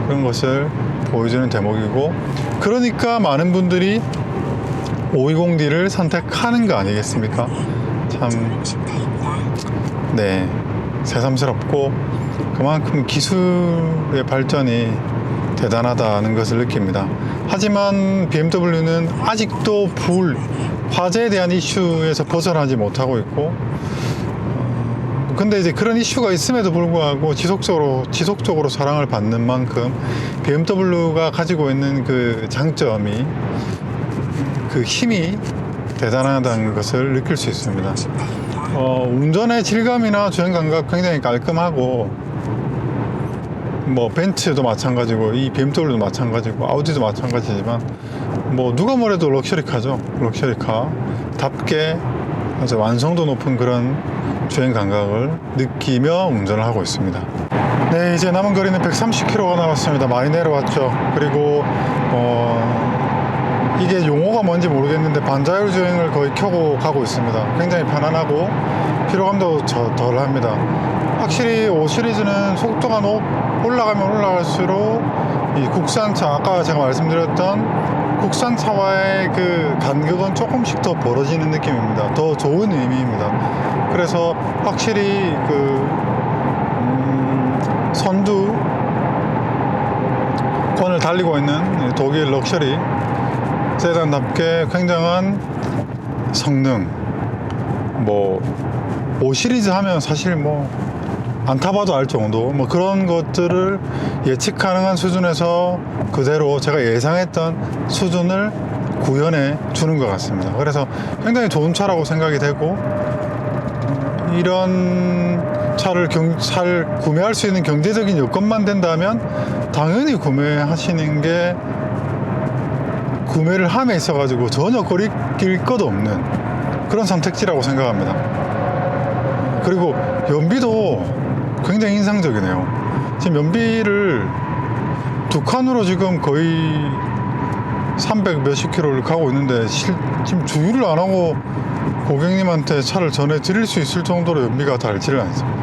S3: 그런 것을 보여주는 대목이고, 그러니까 많은 분들이 520D를 선택하는 거 아니겠습니까? 참, 네, 새삼스럽고 그만큼 기술의 발전이 대단하다는 것을 느낍니다. 하지만 BMW는 아직도 화재에 대한 이슈에서 벗어나지 못하고 있고, 근데 이제 그런 이슈가 있음에도 불구하고 지속적으로 사랑을 받는 만큼 BMW가 가지고 있는 그 장점이, 그 힘이 대단하다는 것을 느낄 수 있습니다. 운전의 질감이나 주행 감각 굉장히 깔끔하고, 뭐 벤츠도 마찬가지고 이 BMW도 마찬가지고 아우디도 마찬가지지만 뭐 누가 뭐래도 럭셔리카죠. 럭셔리카답게 아주 완성도 높은 그런 주행 감각을 느끼며 운전을 하고 있습니다. 네, 이제 남은 거리는 130km가 남았습니다. 많이 내려왔죠. 그리고 이게 용어가 뭔지 모르겠는데 반자율 주행을 거의 켜고 가고 있습니다. 굉장히 편안하고 피로감도 덜합니다. 확실히 5 시리즈는 속도가 올라가면 올라갈수록 이 국산차, 아까 제가 말씀드렸던 국산차와의 그 간격은 조금씩 더 벌어지는 느낌입니다. 더 좋은 의미입니다. 그래서 확실히 그 선두권을 달리고 있는 독일 럭셔리 세단답게 굉장한 성능, 뭐 5 시리즈 하면 사실 뭐 안 타봐도 알 정도 뭐 그런 것들을 예측 가능한 수준에서 그대로 제가 예상했던 수준을 구현해 주는 것 같습니다. 그래서 굉장히 좋은 차라고 생각이 되고, 이런 차를 구매할 수 있는 경제적인 여건만 된다면 당연히 구매하시는 게, 구매를 함에 있어 가지고 전혀 거리낄 것 없는 그런 선택지라고 생각합니다. 그리고 연비도 굉장히 인상적이네요. 지금 연비를 두 칸으로 지금 거의 300 몇십 킬로를 가고 있는데 지금 주유를 안 하고 고객님한테 차를 전해드릴 수 있을 정도로 연비가 달지를 않습니다.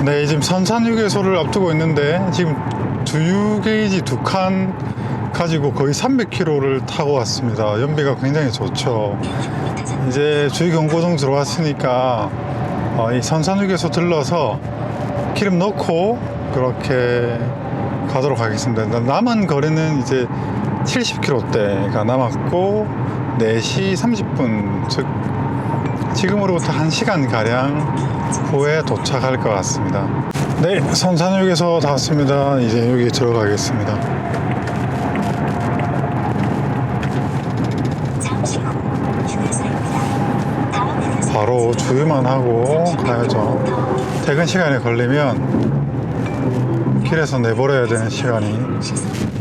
S3: 네, 지금 선산휴게소를 앞두고 있는데 지금 주유 게이지 두 칸 가지고 거의 300km를 타고 왔습니다. 연비가 굉장히 좋죠. 이제 주유경고등 들어왔으니까 이 선산휴게소 들러서 기름 넣고 그렇게 가도록 하겠습니다. 남은 거리는 이제 70km대가 남았고 4시 30분, 즉 지금으로부터 1시간 가량 후에 도착할 것 같습니다. 네, 선산휴게소 다 왔습니다. 이제 여기 들어가겠습니다.
S4: 잠시 후 휴게소입니다. 다음 휴게소
S3: 바로 주유만 하고 가야죠. 퇴근 시간에 걸리면 길에서 내버려야 되는 시간이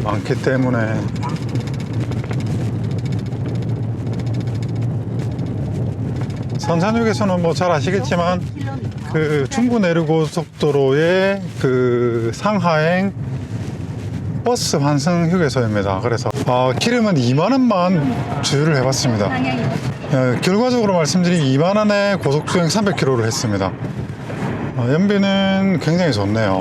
S3: 많기 때문에 선산휴게소는 뭐 잘 아시겠지만 그 중부 내륙고속도로의 그 상하행 버스 환승 휴게소입니다. 그래서 기름은 2만원만 주유를 해봤습니다. 결과적으로 말씀드리면 2만원에 고속주행 300km를 했습니다. 연비는 굉장히 좋네요.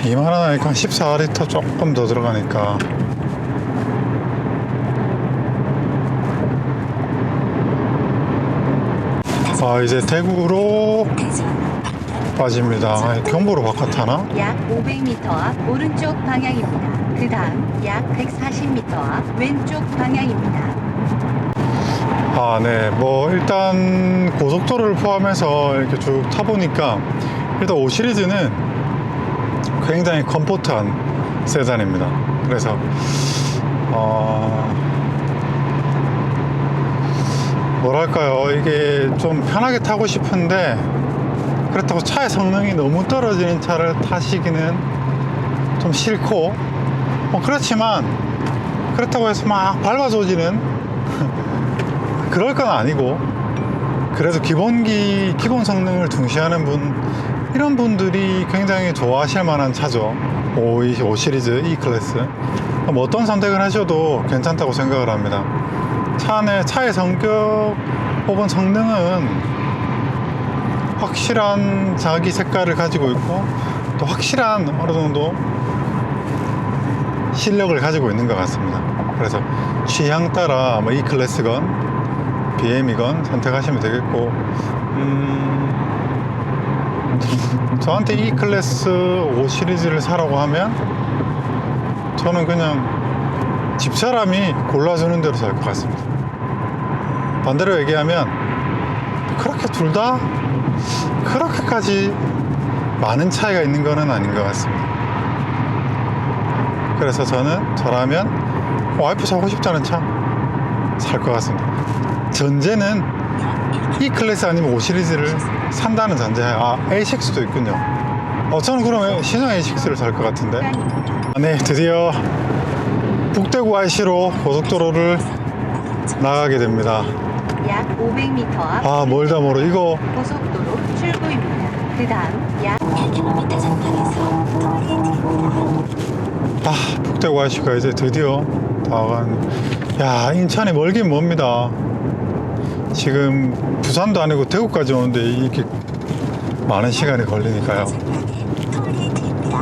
S3: 2만원 하니까 14리터 조금 더 들어가니까 이제 대구로 빠집니다. 경부로 바깥하나?
S5: 약 500m 앞 오른쪽 방향입니다. 그 다음 약 140m 앞 왼쪽 방향입니다.
S3: 네. 뭐 일단 고속도로를 포함해서 이렇게 쭉 타보니까 일단 5 시리즈는 굉장히 컴포트한 세단입니다. 그래서 뭐랄까요, 이게 좀 편하게 타고 싶은데 그렇다고 차의 성능이 너무 떨어지는 차를 타시기는 좀 싫고, 그렇지만 그렇다고 해서 막 밟아줘지는 그럴 건 아니고, 그래도 기본 성능을 중시하는 이런 분들이 굉장히 좋아하실 만한 차죠. 5 시리즈 E 클래스. 뭐 어떤 선택을 하셔도 괜찮다고 생각을 합니다. 차의 성격 혹은 성능은 확실한 자기 색깔을 가지고 있고, 또 확실한 어느 정도 실력을 가지고 있는 것 같습니다. 그래서 취향 따라 E 클래스건 BM이건 선택하시면 되겠고, 저한테 E 클래스 5 시리즈를 사라고 하면 저는 그냥 집사람이 골라주는 대로 살 것 같습니다. 반대로 얘기하면 그렇게 둘 다 그렇게까지 많은 차이가 있는 거는 아닌 것 같습니다. 그래서 저라면 와이프 사고 싶다는 차 살 것 같습니다. 전제는 E 클래스 아니면 5 시리즈를 산다는 전제하에, A6도 있군요. 저는 그러면 신형 A6를 살 것 같은데. 네, 드디어 북대구 IC로 고속도로를 나가게 됩니다.
S5: 약 500m 앞
S3: 멀다 멀어. 이거
S5: 고속도로 출구입니다. 그 다음 약
S4: 1km 전방에서 도로입니다.
S3: 북대구 IC가 이제 드디어 나간. 야, 인천이 멀긴 멉니다. 지금 부산도 아니고 대구까지 오는데 이렇게 많은 시간이 걸리니까요.
S4: 톨게이트입니다.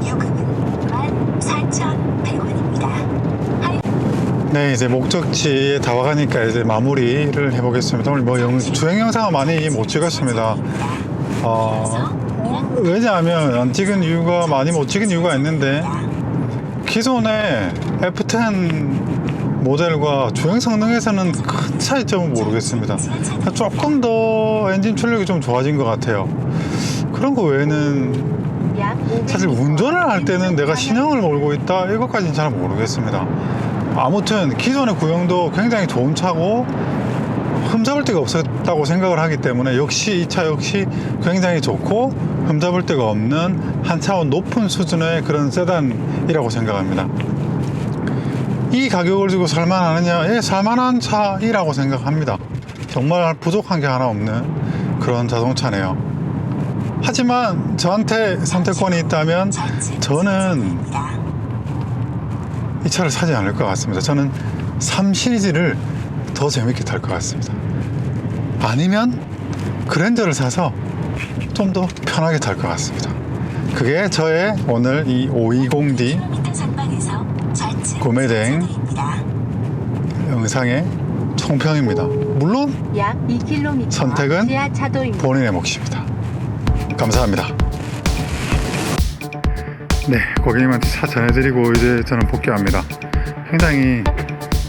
S4: 요금은 14,100원입니다.
S3: 네, 이제 목적지에 다 와가니까 이제 마무리를 해보겠습니다. 오늘 뭐 주행 영상은 많이 못 찍었습니다. 왜냐하면 안 찍은 이유가, 많이 못 찍은 이유가 있는데, 기존의 F10 모델과 주행 성능에서는 큰 차이점은 모르겠습니다. 조금 더 엔진 출력이 좀 좋아진 것 같아요. 그런 거 외에는
S5: 약 500m
S3: 사실 운전을 할 때는 내가 신형을 몰고 있다, 이것까지는 잘 모르겠습니다. 아무튼 기존의 구형도 굉장히 좋은 차고 흠잡을 데가 없었다고 생각을 하기 때문에, 역시 이 차 역시 굉장히 좋고 흠잡을 데가 없는 한 차원 높은 수준의 그런 세단이라고 생각합니다. 이 가격을 주고 살만하느냐? 예, 살만한 차이라고 생각합니다. 정말 부족한 게 하나 없는 그런 자동차네요. 하지만 저한테 선택권이 있다면 저는 이 차를 사지 않을 것 같습니다. 저는 3 시리즈를 더 재밌게 탈 것 같습니다. 아니면 그랜저를 사서 좀 더 편하게 탈 것 같습니다. 그게 저의 오늘 이 520D 구매된 영상의 총평입니다. 물론
S5: 약 2km
S3: 선택은
S5: 지하차도입니다.
S3: 본인의 몫입니다. 감사합니다. 네, 고객님한테 차 전해드리고 이제 저는 복귀합니다. 굉장히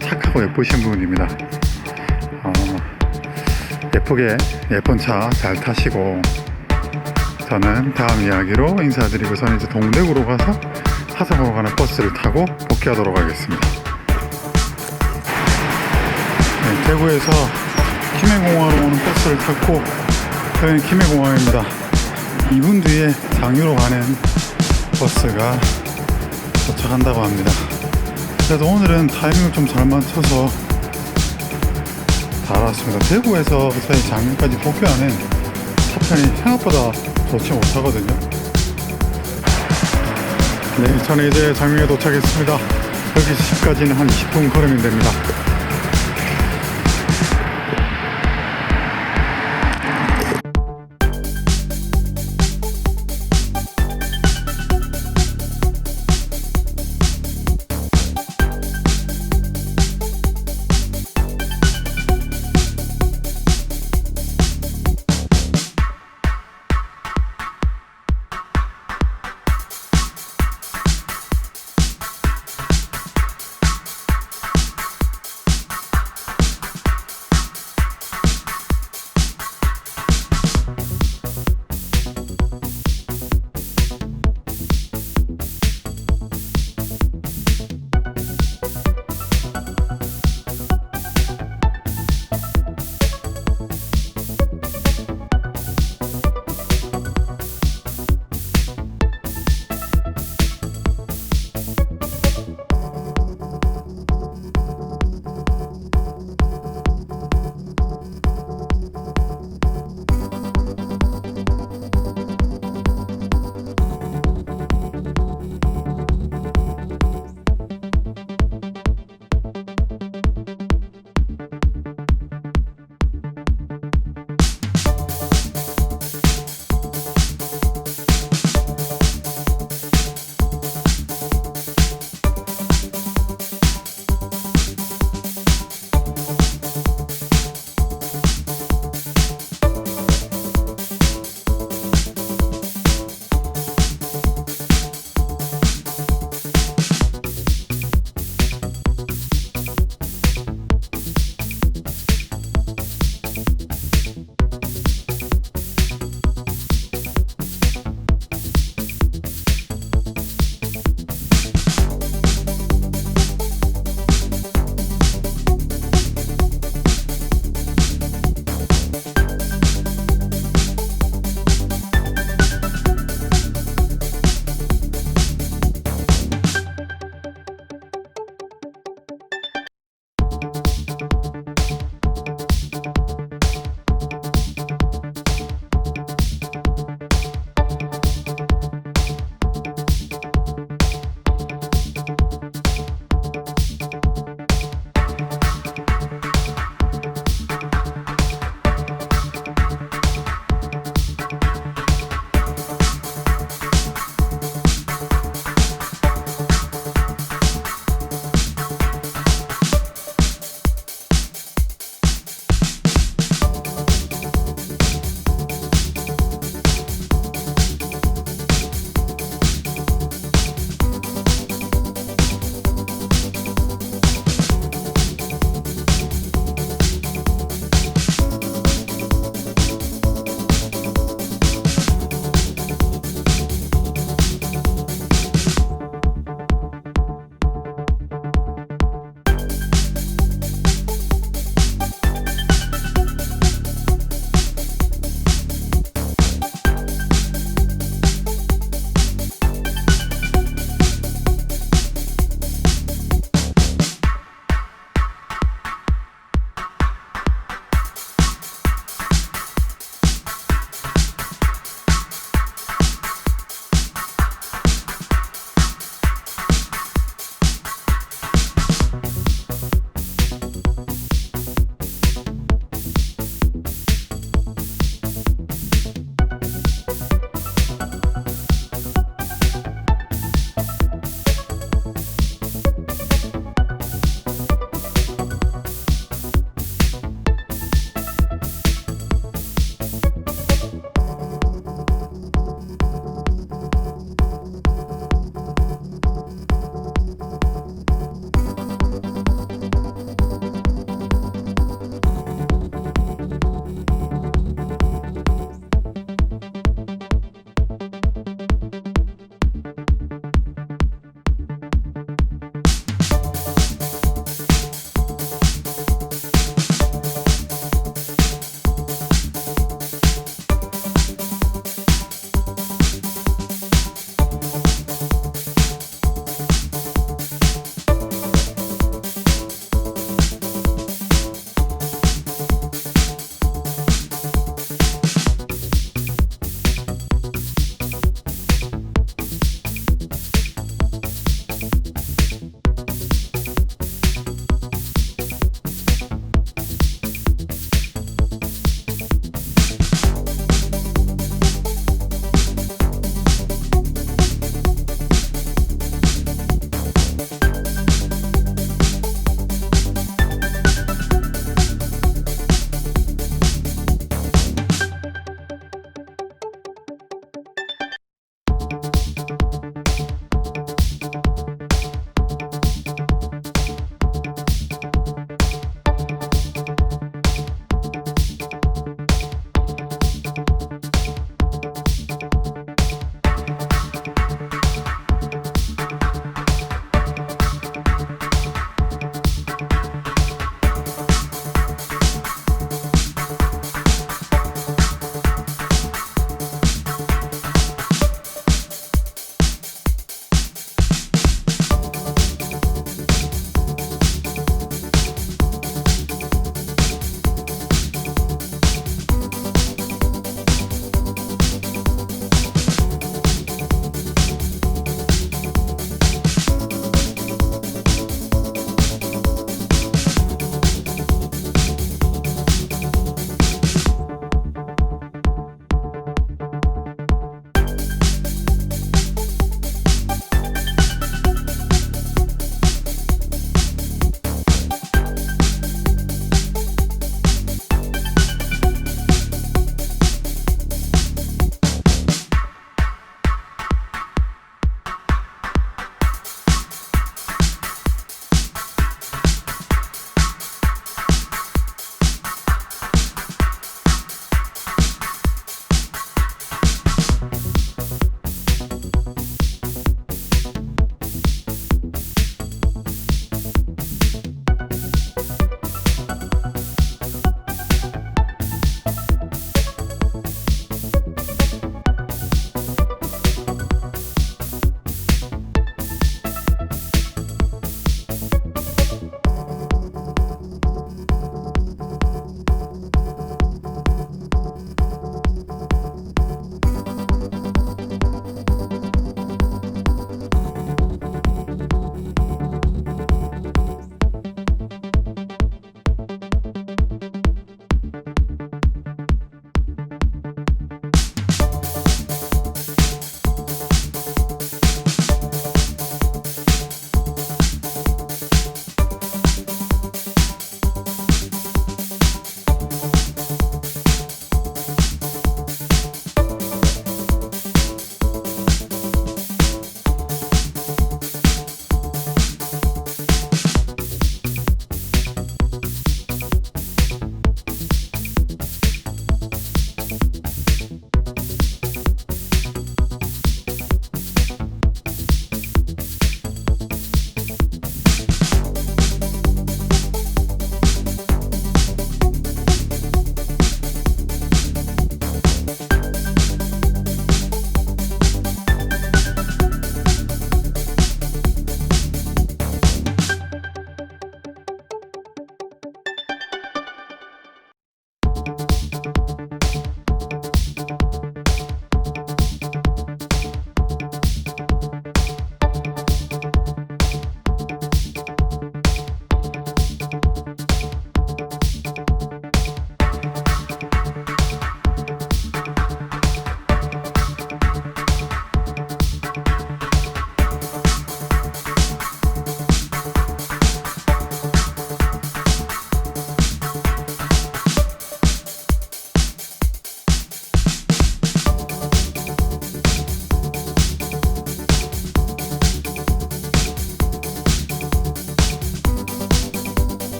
S3: 착하고 예쁘신 분입니다. 예쁘게 예쁜 차 잘 타시고, 저는 다음 이야기로 인사드리고 저는 이제 동대구로 가서 화성으로 가는 버스를 타고 복귀하도록 하겠습니다. 네, 대구에서 김해공항으로 오는 버스를 탔고, 여기는 김해공항입니다. 2분 뒤에 장유로 가는 버스가 도착한다고 합니다. 그래도 오늘은 타이밍을 좀 잘 맞춰서 잘 왔습니다. 대구에서 저희 장유까지 복귀하는 차편이 생각보다 좋지 못하거든요. 네, 저는 이제 장유에 도착했습니다. 여기 집까지는 한 20분 걸으면 됩니다.